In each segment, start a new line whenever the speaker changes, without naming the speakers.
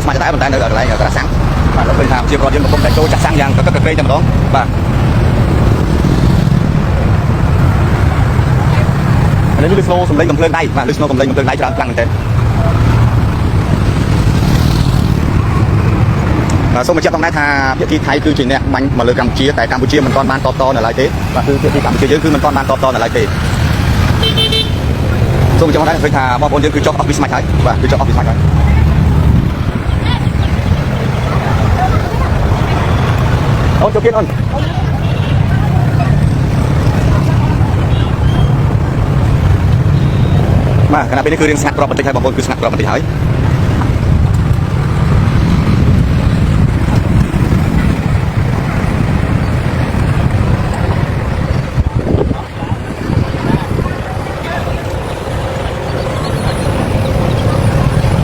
สมาจะได้บนใต้ในอะไรกระสังเราเคยทำเชียร์รอยังกับผมแต่โจจัดสร้างยังก็กระเกยจังหวัดบ้างอันนี้ลิสโนสมเด็จกำเพลินได้ลิสโนกำเพลินได้จะกลางเต็มส้มมาเชียร์ต้องได้ทาเพียที่ไทยคือจริงเนี่ยมันมาเลยกัมพูชีแต่กัมพูชีมันตอนบ้านตออะไรเต้คือเพียที่กัมพูชีเยอะคือมันตอนบ้านตออะไรเต้ส้มมาเชียร์ต้องได้เคยทาบอลบอลเยอะคือจ็อบออฟฟิศมาใช้คือจ็อบออฟฟิศมาใช้โอ้เจ้าเกี้ยนมาขณะเป็นนี่คือเรียนสนับกรอบปฏิให้บอลบอลคือสนับกรอบปฏิให้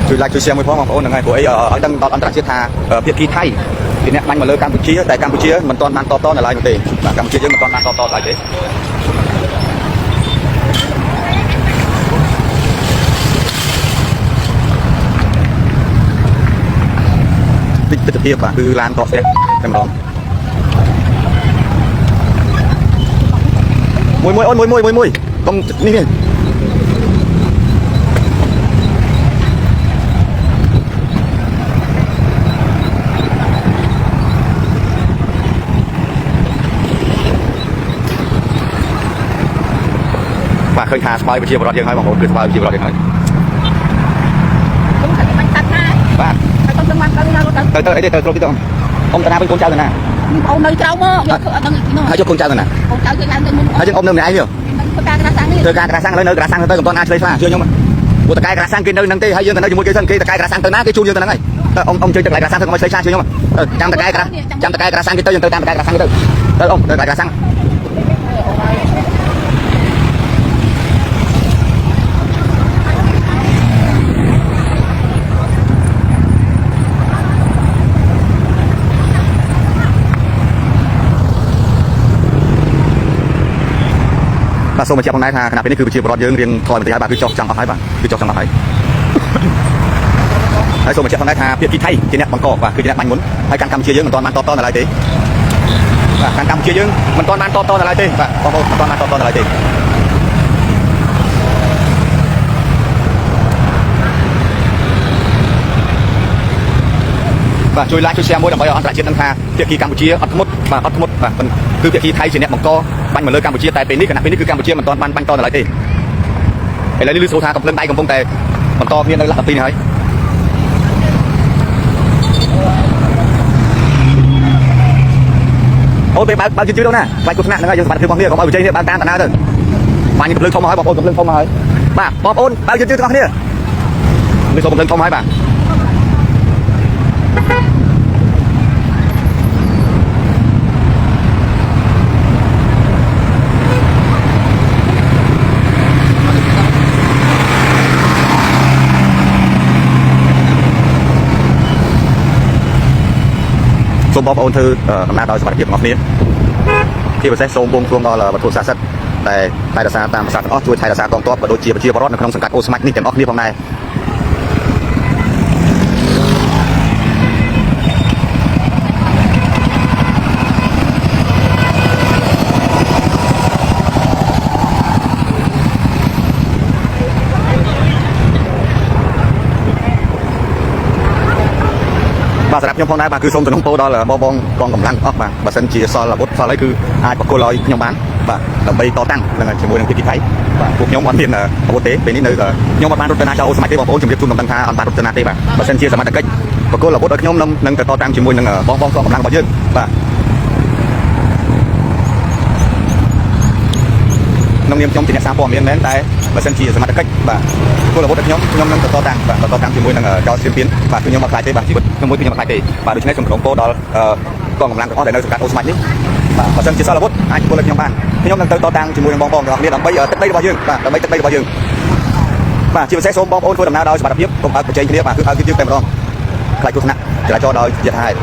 ช่วยไลค์ช่วยแชร์มือพ่อของผมหนึ่งไงผมไอ้ดังตอนอันตรายเสียทาเพียที่ไทยทีเนี้ยมันมาเลยกัมพูชีแต่กัมพูชีมันตอนมันตออะไรนั่นเองกัมพูชีเยอะมันตอนมันตออะไรเด้ติดเทียบคือลานต่อเสียจำลองมวยตรงนี่ป่าเคยทาสปอยไปเชียร์บอลยังไงบางคนคือสปอยไปเชียร์บอลยังไงป่าเตยไอ้เตยตรงที่ตรงông ta bên con trai rồi nè
ông nơi trâu mơ
hai cho con trai rồi nè hai cho ông nơi này ai hiểu từ cái sang lấy nơi cái sang tới còn ai chơi pha chưa nhưng mà của cái sang kia nơi năng tê hay dương nơi mua chơi sân kia cái sang tới ná cái chu dương tới này ông chơi lại cái sang thôi mới chơi xa chưa nhưng mà trăm cái sang kia tới trăm cái sang kia tới ông cái sang và sau mà chia bằng này thà khả năng bên nàyคือchiaบอลเยอะเรียงทอยมันจะย้ายบ้านคือจอกจังเอาให้บ้านคือจอกจังเอาให้ไอ้sau mà chia bằng này thàเพียที่ไทยที่เนี่ยบางกอกว่าคือที่เนี่ยมันหมุนให้การกำเชียร์เยอะมันตอนมันตอนอะไรเต้การกำเชียร์เยอะมันตอนมันตอนอะไรเต้ตอนมันตอนอะไรเต้vàช่วยไลค์ช่วยแชร์มวยดังไปอันตรายเช่นนั้นค่ะเพียกีกัมพูชีอัดมุดมันคือเพียกีไทยสิเนี่ยมันก็บันเหมือนเลยกัมพูชีแต่เป็นนี่ขนาดเป็นนี่คือกัมพูชีมันตอนบันตอนอะไรตีไอ้เรื่องลือโซธากับเรื่องใดกับพงแต่มันตอเพียงในหลักตีนี่โอ้ไปบ้านจืดๆđâu nèไปกุศลนั่นไงยังสมัครคือความเนี่ยของเอาใจเนี่ยบ้านกลางตะนาเด้อบ้านนี้กับเรื่องเข้ามาให้บอกโอนกับเรื่องเข้ามาให้บ้าบอกโอนบ้านจืดๆกันเนี่ยเรื่องกับเรื่องเข้ามาให้บ้าសូមបងប្អូនធ្វើដំណើរដោយសុវត្ថិភាពទាំងអស់គ្នាជាពិសេសសូមបងព្រមដល់វត្ថុស័ក្តិសិទ្ធិដែលថែរក្សាតាមភាសាទាំងអស់ជួយថែរក្សាកងទ័ពក៏ដូចជាប្រជាពលរដ្ឋនៅក្នុងសង្កាត់អូស្មាច់នេះទាំងអស់គ្នាផងដែរបាទសម្រាប់ខ្ញុំផងដែរបាទគឺសូមទំនុំពោដល់បងកងកម្លាំងអស់បាទបើសិនជាសល់អាវុធសល់អីគឺអាចបកគលឲ្យខ្ញុំបានបាទដើម្បីតតាំងនឹងជាមួយនឹងភាគីថៃបាទពួកខ្ញុំអត់មានអាវុធទេពេលនេះនៅខ្ញុំអត់បានរត់ទៅណាចោលអូស្មាច់ទេបងប្អូនជំរាបជូនកំណត់ថាអត់បានរត់ទៅណាទេបាទបើសិនជាសមត្ថកិច្ចបកគលអាវុធឲ្យខ្ញុំនឹងទៅតតាំងជាមួយនឹងបងកងកម្លាំងរបស់យើងបាទក្នុងនាមខ្ញុំជាអ្នកសារព័ត៌មានមែនតែបើសិនជាសមត្ថកិច្ចបាទគោលអាវុធរបស់ខ្ញុំនឹងទៅតតាំងបាទតតាំងជាមួយនឹងចោលសៀមពៀនបាទគឺខ្ញុំអត់ខ្លាចទេបាទជីវិតខ្ញុំមួយគឺខ្ញុំអត់ខ្លាចទេបាទដូច្នេះសូមក្រុមពោដល់កងកម្លាំងទាំងអស់ដែលនៅសង្កាត់អូស្មាច់នេះបាទបើសិនជាសល់អាវុធអាចគោលឲ្យខ្ញុំបានខ្ញុំនឹងទៅតតាំងជាមួយនឹងបងទាំងអស់គ្នាដើម្បីទឹកដីរបស់យើងបាទដើម្បីទឹកដីរបស់យើងបាទជាពិសេសសូមបងប្អូនធ្វើដំណើរដោយសុវត្ថិភាពកុំឲ្យប្រជែងគ្នាបាទគឺឲ្យយើងតែម្ដងខ្លាចគ្រោះថ្នាក់ចរាចរណ៍ដោយយថាហេតុ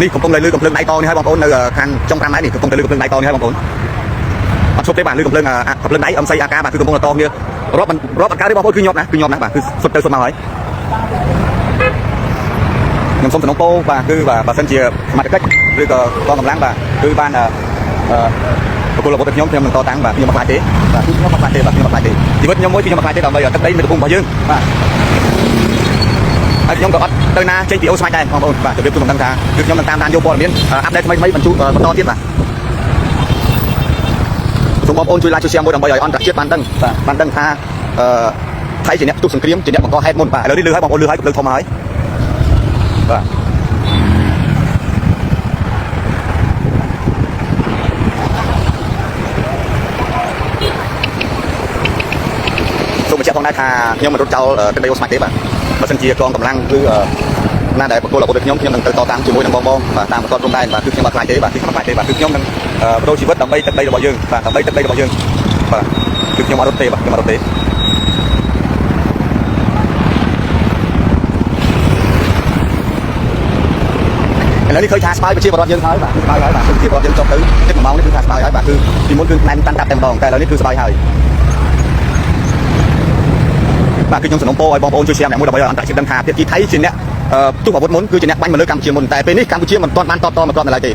នេះកំពុងលើកំភ្លើងដៃតនេះហើយបងប្អូននៅខាងចុង5ម៉ែត្រនេះកំពុងតែលើកំភ្លើងដៃតនេះហើយបងប្អូន អត់ឈប់ទេបាទឬកំភ្លើងដៃអំសីអាការបាទគឺកំពុងតគ្នារាប់អការទេបងប្អូនគឺញាប់ណាបាទគឺសុទ្ធទៅសុទ្ធមកហើយខ្ញុំសូមសំណូមពរបាទគឺបាទបើសិនជាសមត្ថកិច្ចឬក៏កងកម្លាំងបាទគឺបានប្រគល់អាវុធទៅខ្ញុំនឹងតតាំងបាទខ្ញុំមិនខ្លាចទេបាទគឺខ្ញុំមិនខ្លាចទេបាទខ្ញុំមិនខ្លាចទេជីវិតខ្ញុំមួយគឺខ្ញុំមិនខ្លាចទេដើម្បីទឹកដីមាតុភូមិរបស់យើងបាទហើយខ្ញុំក៏អត់ទៅណាចេញពីអូស្មាច់ដែរបងប្អូនបាទជម្រាបជូនមិនដឹងថាគឺខ្ញុំនឹងតាមដានយកព័ត៌មានអាប់ដេតថ្មីបញ្ជូនបន្តទៀតបាទសូមបងប្អូនជួយ like ជួយ share មួយដើម្បីឲ្យអន្តរជាតិបានដឹងបាទបានដឹងថាថៃជាអ្នកផ្ទុះសង្គ្រាមជាអ្នកបង្កហេតុមុនបាទឥឡូវនេះលឺហើយបងប្អូនលឺហើយលើធំហើយបាទសូមបញ្ជាក់ផងដែរថាខ្ញុំមិនរត់ចោលទឹកដីអូស្មាច់ទេបាទបើសិនជាកងកម្លាំងគឺណាដែលប្រគល់អាវុធទៅខ្ញុំនឹងទៅតតាំងជាមួយនឹងបងបាទតាមបន្តព្រំដែនបាទគឺខ្ញុំអត់ខ្លាចទេបាទគឺខ្ញុំអត់ខ្លាចទេបាទគឺខ្ញុំនឹងបដូរជីវិតដើម្បីទឹកដីរបស់យើងបាទដើម្បីទឹកដីរបស់យើងបាទគឺខ្ញុំអត់រត់ទេបាទខ្ញុំអត់រត់ទេឥឡូវនេះឃើញថាស្បើយប្រជាពលរដ្ឋយើងហើយបាទស្បើយហើយបាទប្រជាពលរដ្ឋយើងចុះទៅជិត1ម៉ោងនេះគឺថាស្បើយហើយបាទគឺពីមុនគឺណែនតាន់តាប់តែម្ដងតែឥឡូវនេះគឺស្បើយហើយបាទគឺខ្ញុំសំណូមពរឲ្យបងប្អូនជួយ share ម្នាក់មួយដើម្បីឲ្យអន្តរជាតិដឹងថាភាគីថៃជាអ្នកផ្ទុះអាវុធមុនគឺជាអ្នកបាញ់មកលើកម្ពុជាមុនតែពេលនេះកម្ពុជាមិនទាន់បានតបតមកគ្រាប់នៅឡើយទេ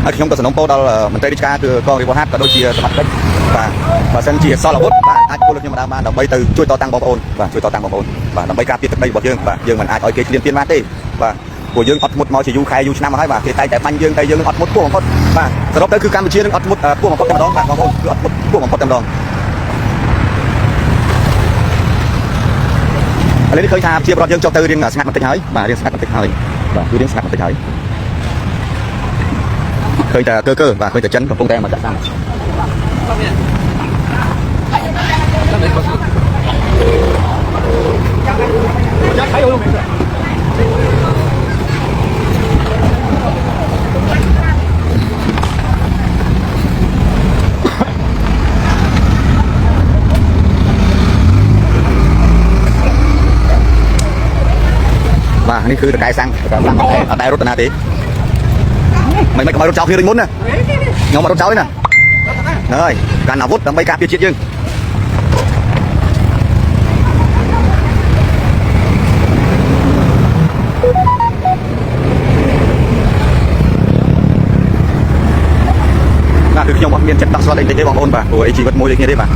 ហើយខ្ញុំក៏សំណូមពរដល់មន្ត្រីរាជការគឺកងរាជហាត់ក៏ដូចជាសមត្ថកិច្ចបាទបើសិនជាសល់អាវុធបាទអាចពលខ្ញុំបានដើម្បីទៅជួយតតាំងបងប្អូនបាទជួយតតាំងបងប្អូនបាទដើម្បីការពារទឹកដីរបស់យើងបាទយើងមិនអាចឲ្យគេឈ្លានពានបានទេបាទពួកយើងអត់ធ្មត់មកជាយូរខែយូរឆ្នាំមកហើយបាទគេតែបាញ់យើងតែយើងអត់ធ្មត់ពោះបំផុតបាទសរុបទៅគឺកម្ពុជានឹងអត់ធ្មត់ពោះបំផុតតែម្ដងបាទបងប្អូនគឺអត់ធ្មត់ពោះបំផុតតែម្ដងឥឡូវនេះឃើញថាជាប្រវត្តិយើងចុះទៅរៀងស្ងាត់បន្តិចហើយបាទរៀងស្ងាត់បន្តិចហើយបាទគឺរៀងស្ងាត់បន្តិចហើយឃើញតែកើបាទឃើញតែចិនកំពុងតែមកចាក់សាំបាទនេះគឺតកែសាំងអត់ដែររត់ទៅណាទេមិនក៏មករត់ចោលគ្នាដូចមុនណាខ្ញុំមករត់ចោលទេណាហើយកាន់អាវុធដើម្បីការពារជាតិយើងណាគឺខ្ញុំអត់មានចិត្តដោះស្រាយអីទេបងប្អូនបាទព្រោះអីជីវិតមួយដូចគ្នាទេបាទ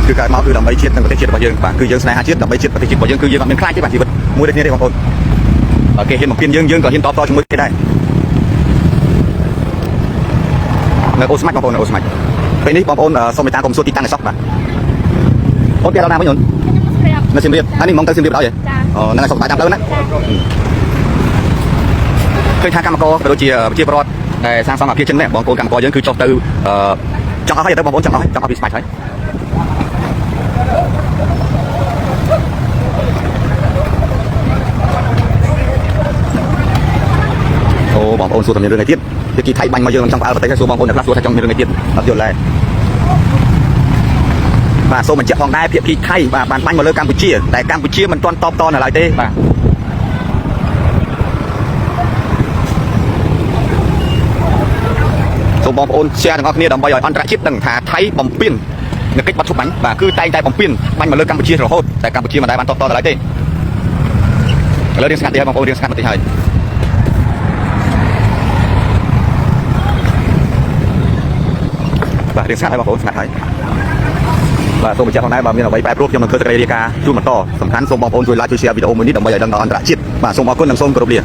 គឺកើតមកគឺដើម្បីជាតិនិងប្រទេសជាតិរបស់យើងបាទគឺយើងស្នេហាជាតិដើម្បីជាតិប្រទេសជាតិរបស់យើងគឺយើងអត់មានខ្លាចទេបាទជីវិតមួយដូចគ្នាទេបងប្អូនគេហ៊ានបំពេញយើងក៏ហ៊ានតបតជាមួយគេដែរនៅអូស្មាច់បងប្អូននៅអូស្មាច់ពេលនេះបងប្អូនសូមមេត្តាកុំសួរទីតាំងឲ្យសោះបាទអូនពីដល់ណាវិញអូននៅសៀមរាបហើយនេះមកទៅសៀមរាបដល់ហ៎អូហ្នឹងឲ្យសុខសប្បាយតាមផ្លូវណាឃើញថាកម្មករក៏ដូចជាប្រជាពលរដ្ឋដែលសាងសង់អគារចិនដែរបងប្អូនកម្មករយើងគឺចុះទៅចង់អស់ហើយទៅបងប្អូនចង់អស់ពីស្មាច់ហើយអូបងប្អូនសួរតែមានរឿងអីទៀតភាគីថៃបាញ់មកយើងចង់ផ្អើលប្រទេសហើយសួរបងប្អូនអ្នកខ្លះសួរថាចង់មានរឿងអីទៀតអត់យល់ដែរបាទសូមបញ្ជាក់ផងដែរភាគីថៃបាទបានបាញ់មកលើកម្ពុជាតែកម្ពុជាមិនទាន់តបតនៅឡើយទេបាទសូមបងប្អូន share ទាំងអស់គ្នាដើម្បីឲ្យអន្តរជាតិដឹងថាថៃបំពេញនៅកិច្ចបាត់ឈប់បាញ់បាទគឺតែងតែបំពេញបាញ់មកលើកម្ពុជារហូតតែកម្ពុជាមិនដែលបានតបតនៅឡើយទេឥឡូវរៀងស្ងាត់ទេបងប្អូនរៀងស្ងាត់បន្តិចហើយបាទរៀងស្ងាត់ហើយបងប្អូនស្ងាត់ហើយបាទសូមបញ្ជាក់ផងដែរបើមានអ្វីបែបរូបខ្ញុំនឹងធ្វើសេចក្តីរាយការណ៍ជូនបន្តសំខាន់សូមបងប្អូនជួយ like ជួយ share វីដេអូមួយនេះដើម្បីឲ្យដឹងដល់អន្តរជាតិបាទសូមអរគុណនិងសូមគោរពលា